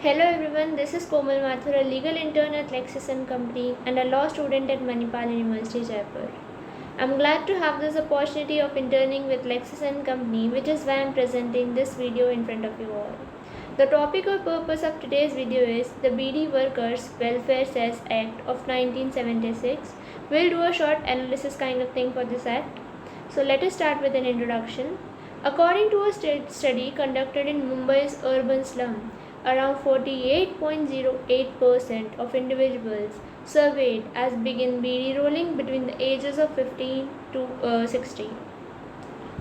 Hello everyone, this is Komal Mathur, a legal intern at Lexis & Company and a law student at Manipal University, Jaipur. I'm glad to have this opportunity of interning with Lexis & Company, which is why I'm presenting this video in front of you all. The topic or purpose of today's video is the BD Workers Welfare Cess Act of 1976. We'll do a short analysis kind of thing for this act. So let us start with an introduction. According to a study conducted in Mumbai's urban slum, around 48.08% of individuals surveyed as begin BD rolling between the ages of 15 to 60.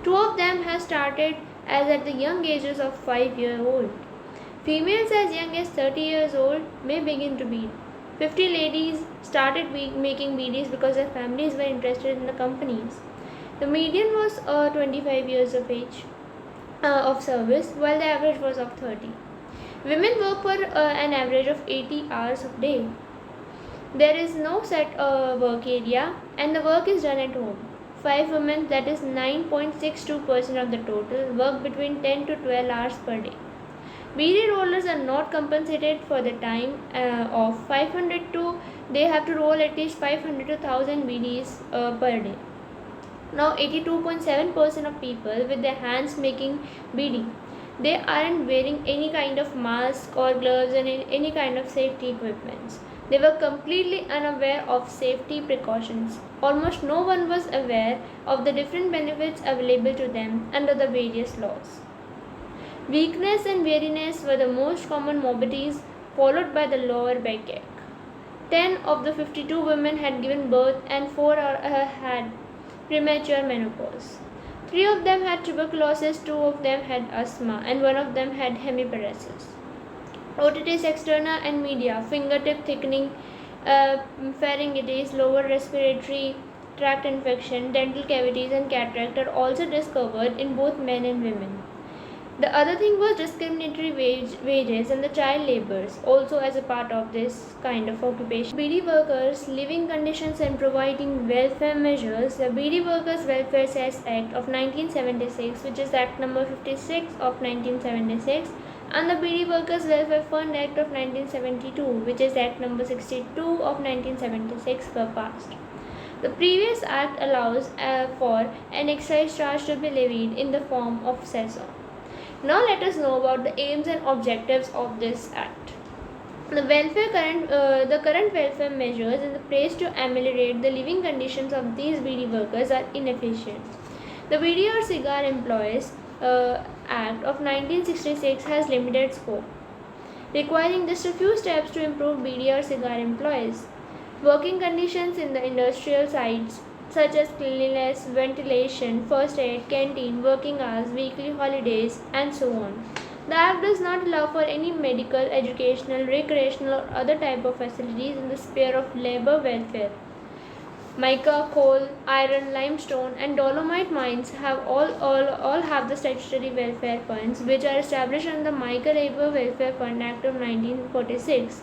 Two of them have started as at the young ages of 5-year old. Females as young as 30 years old may begin to bead. 50 ladies started making BDs because their families were interested in the companies. The median was 25 years of age of service, while the average was of 30. Women work for an average of 80 hours a day. There is no set work area and the work is done at home. 5 women, that is 9.62% of the total, work between 10 to 12 hours per day. BD rollers are not compensated for the time of 500 to, they have to roll at least 500 to 1000 BDs per day. Now 82.7% of people with their hands making BD. They aren't wearing any kind of mask or gloves and any kind of safety equipments. They were completely unaware of safety precautions. Almost no one was aware of the different benefits available to them under the various laws. Weakness and weariness were the most common morbidities, followed by the lower back ache. 10 of the 52 women had given birth and 4 had premature menopause. 3 of them had tuberculosis, 2 of them had asthma, and 1 of them had hemiparesis. Otitis externa and media, fingertip thickening, pharyngitis, lower respiratory tract infection, dental cavities, and cataract are also discovered in both men and women. The other thing was discriminatory wages and the child labours, also as a part of this kind of occupation. BD workers' living conditions and providing welfare measures. The BD Workers Welfare Cess Act of 1976, which is Act number 56 of 1976, and the BD Workers Welfare Fund Act of 1972, which is Act number 62 of 1976, were passed. The previous act allows for an excise charge to be levied in the form of cess. Now let us know about the aims and objectives of this act. The current welfare measures in the place to ameliorate the living conditions of these BD workers are inefficient. The BD or Cigar Employees Act of 1966 has limited scope, requiring just a few steps to improve BD or cigar employees. Working conditions in the industrial sites such as cleanliness, ventilation, first aid, canteen, working hours, weekly holidays, and so on. The Act does not allow for any medical, educational, recreational, or other type of facilities in the sphere of labor welfare. Mica, coal, iron, limestone, and dolomite mines have all have the statutory welfare funds, which are established under the Mica Labor Welfare Fund Act of 1946.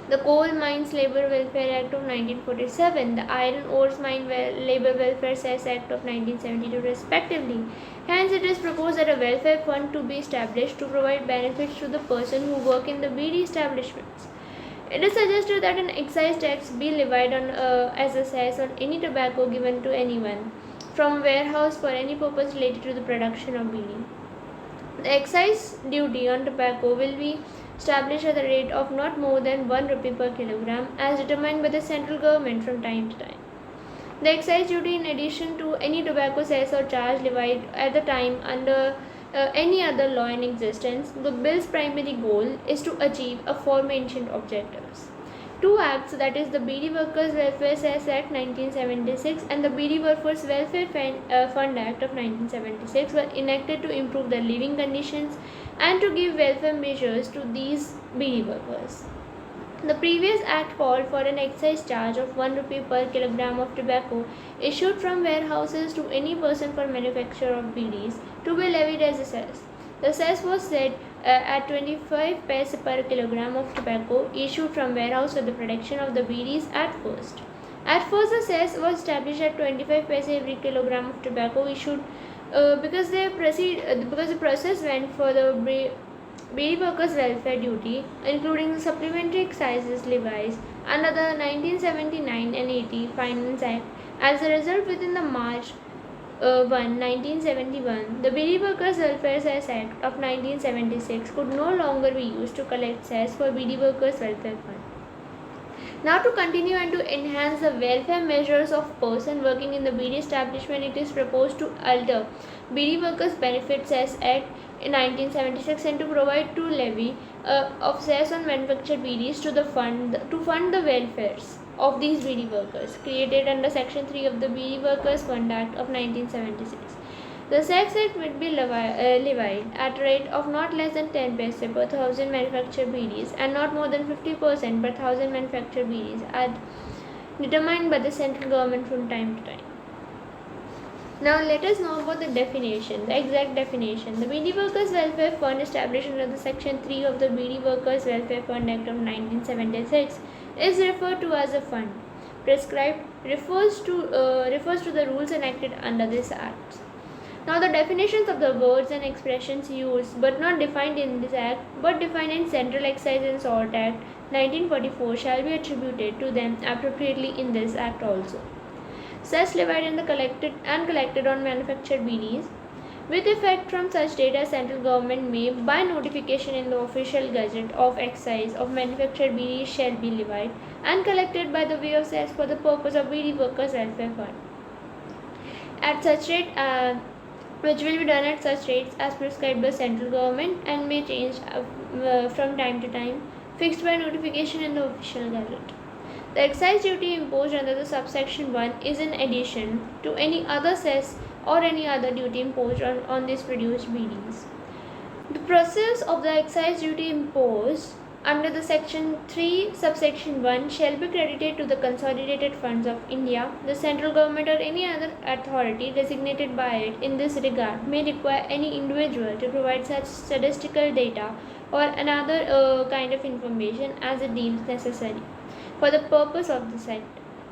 The Coal Mines Labour Welfare Act of 1947, the Iron Ores Mine Labour Welfare Cess Act of 1972 respectively. Hence, it is proposed that a welfare fund to be established to provide benefits to the person who work in the BD establishments. It is suggested that an excise tax be levied on as a cess on any tobacco given to anyone from a warehouse for any purpose related to the production of BD. The excise duty on tobacco will be established at the rate of not more than 1 rupee per kilogram as determined by the central government from time to time. The excise duty, in addition to any tobacco cess or charge levied at the time under any other law in existence, the bill's primary goal is to achieve aforementioned objectives. Two acts, that is the BD Workers Welfare Cess Act 1976 and the BD Workforce Welfare Fund Act of 1976, were enacted to improve the living conditions and to give welfare measures to these BD workers. The previous act called for an excise charge of 1 rupee per kilogram of tobacco issued from warehouses to any person for manufacture of BDs to be levied as a cess. The cess was set at 25 paise per kilogram of tobacco issued from warehouse for the production of the BDs at first. At first, the cess was established at 25 paise every kilogram of tobacco issued because the process went for the BD workers' welfare duty, including the supplementary excises levies under the 1979 and 80 Finance Act. As a result, within the March 1, 1971, the BD Workers' Welfare Cess Act of 1976 could no longer be used to collect cess for BD Workers' Welfare Fund. Now, to continue and to enhance the welfare measures of person working in the BD establishment, it is proposed to alter BD Workers Benefit Cess Act in 1976 and to provide to levy of cess on manufactured BDs to fund the welfares of these BD workers, created under Section 3 of the BD Workers Fund Act of 1976. The cess act would be levied at a rate of not less than 10 paise per thousand manufactured BDs and not more than 50% per thousand manufactured BDs, as determined by the central government from time to time. Now let us know about the definition, the exact definition. The BD Workers Welfare Fund, established under the Section 3 of the BD Workers Welfare Fund Act of 1976, is referred to as a fund. Prescribed refers to the rules enacted under this Act. Now the definitions of the words and expressions used but not defined in this Act but defined in Central Excise and Salt Act 1944 shall be attributed to them appropriately in this Act also. Cess levied and collected on manufactured BDs with effect from such date as central government may by notification in the official gazette of excise of manufactured BDs shall be levied and collected by the way of cess for the purpose of BD Workers Welfare Fund at such rate which will be done at such rates as prescribed by central government and may change from time to time, fixed by notification in the official gazette. The excise duty imposed under the subsection 1 is in addition to any other cess or any other duty imposed on these produced BDs. The process of the excise duty imposed under the Section 3 subsection 1 shall be credited to the consolidated funds of India. The central government or any other authority designated by it in this regard may require any individual to provide such statistical data or another kind of information as it deems necessary for the purpose of this Act.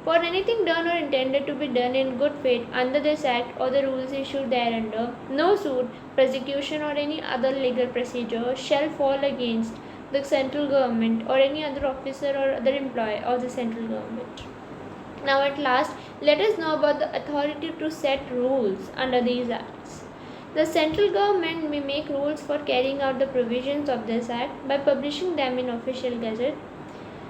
For anything done or intended to be done in good faith under this Act or the rules issued thereunder, no suit, prosecution or any other legal procedure shall fall against the central government or any other officer or other employee of the central government. Now at last, let us know about the authority to set rules under these Acts. The central government may make rules for carrying out the provisions of this Act by publishing them in official gazette.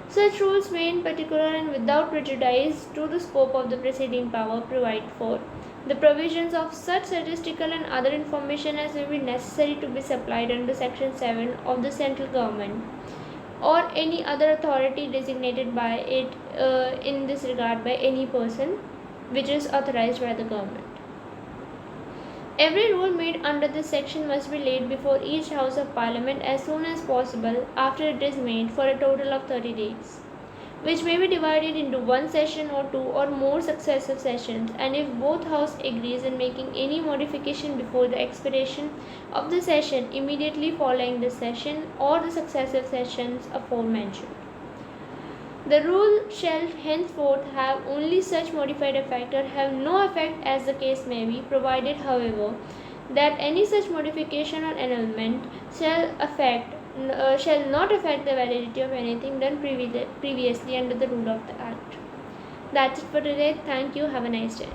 Such rules may in particular and without prejudice to the scope of the preceding power provide for the provisions of such statistical and other information as may be necessary to be supplied under Section 7 of the central government or any other authority designated by it in this regard by any person which is authorized by the government. Every rule made under this section must be laid before each House of Parliament as soon as possible after it is made for a total of 30 days, which may be divided into one session or two or more successive sessions, and if both House agrees in making any modification before the expiration of the session immediately following the session or the successive sessions aforementioned. The rule shall henceforth have only such modified effect or have no effect as the case may be, provided however that any such modification or annulment shall not affect the validity of anything done previously under the rule of the Act. That's it for today. Thank you. Have a nice day.